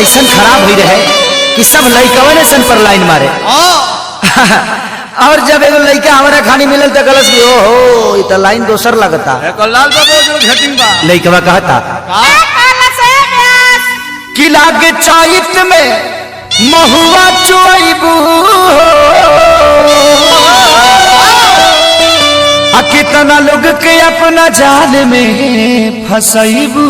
ऐसा खराब हुई रहे कि सब लड़कवन सन पर लाइन मारे। और जब एगो लड़का हमारा खानी मिलल तो गलत भी ओहो ये तो लाइन दोसर लगता लाल बाबू जो घेटिंग बा लड़कवा कहता कि लागे चाइत में महुआ चुआइबू आ कितना लोग के अपना जाल में फंसाइबू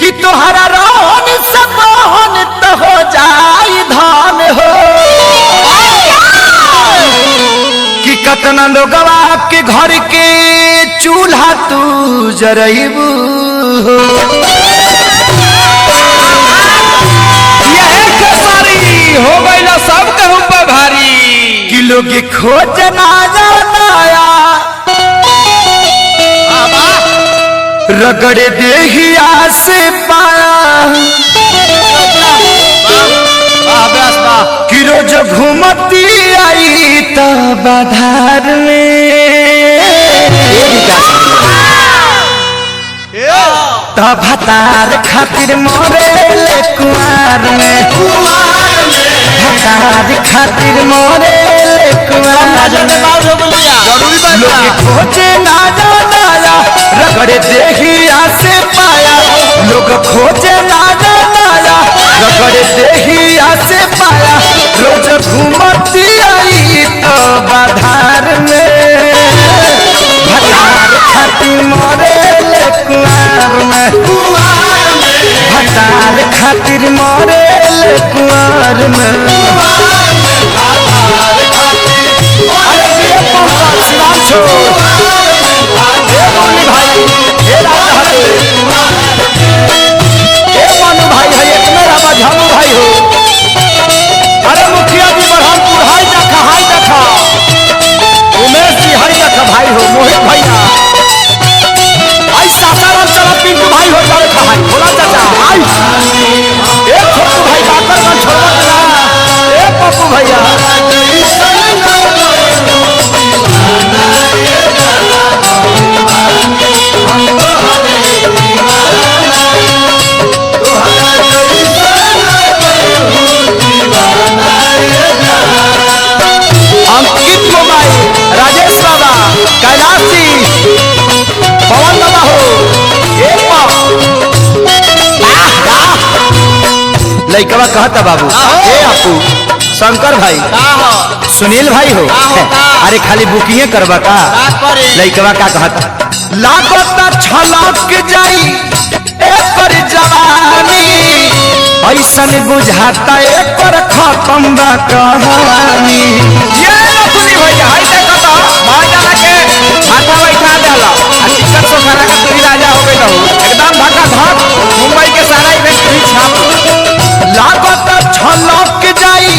कि तोहरा रोहन सबोहन तो हो जाई धान हो कि कतना लोगवा के घर के चूल्हा तू जरइबू हो गई ना सब कहूं पर भारी कि लोग खोज ना जानाया रगड़े देहिया से पाया कि रोज घूमती आई तो बाधार में तब भतार खातिर मोरे कुआर में भतार खातिर मोरे कुआर में लोग खोजे ना जानाया रगड़े देहिया से पाया लोग खोजे ना जानाया रगड़े देहिया से पाया रोज घूमती आई तो बाधार में भतार खातिर मोरे कुआर में भतार खातिर मोरे कुआर में भाई हो अरे मुखिया जी बरहमपुर हाई देखा उमेश जी हाई देखा भाई हो मोहित भैया आई सासाराम चला पिंटू भाई हो जाए भाई भोला चाचा आई एक छोटू भाई काकर का छोड़ा ना एक पप्पू भैया अंकित मोबाइल राजेश बाबा कैलाश जी पवन बाबा हो लड़कवा कहता बाबू हे आपू शंकर भाई सुनील भाई हो अरे खाली बुकिंग करवा का लड़कवा का कहता लागता छलक जाई एकर जवानी ऐसन बुझाता एकर खत्म बा कहानी ये सुनी भैया हाय देखा तो मां जाना के माथा बैठा देला आ टिकट तो करा का तू राजा हो गई रहू एकदम धक्का धक मुंबई के सारा इवेंट भी छाप लागत छलक जाई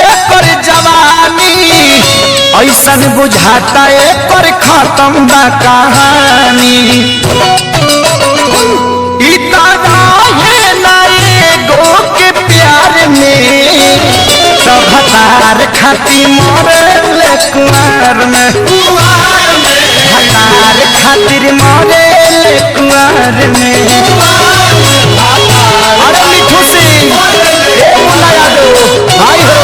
एकर जवानी ऐसन बुझाता एकर खत्म बा कहानी भतार खाती मोरल कुआर में भतार खातिर मोरल कुआर में अरे मिठू सिंह मुन्ना यादव भाई हो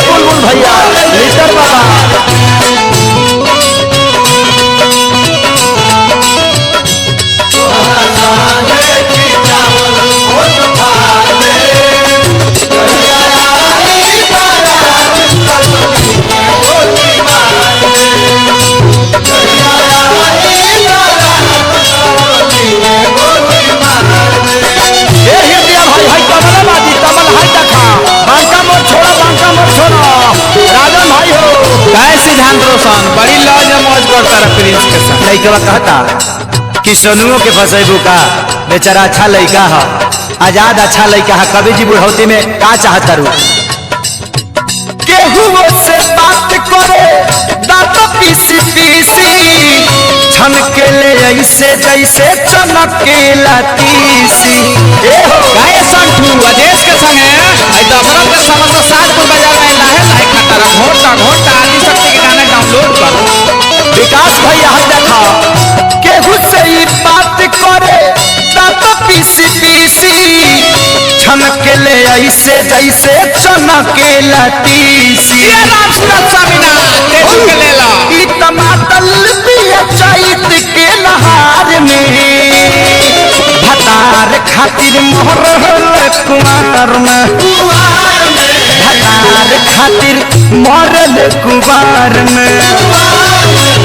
बुलबुल भैया लीटर बाबा बड़ी लॉज मौज करता रहा प्रिंस के साथ लड़का कहता कि सोनुओं के फसेबू का बेचारा अच्छा लड़का है आजाद अच्छा लड़का है कभी जी बुढ़ौती में का चाहता रू केहू से बात करे दांत पीसी पीसी छन के ले ऐसे जैसे चमकेला तीसी ए हो गाय संठू अदेश के संगे आई दशरथ के समस्त सातपुर बाजार में लाहे लाहे खतरा घोटा घोटा आदि शक्ति के गाना डाउनलोड कर विकास भैया हम देखा ले ऐसे जैसे चमकेला तीसी। ई टमाटर पिया चैत के नहार में भतार खातिर मरल कुमार में भतार खातिर मरल कुमार में।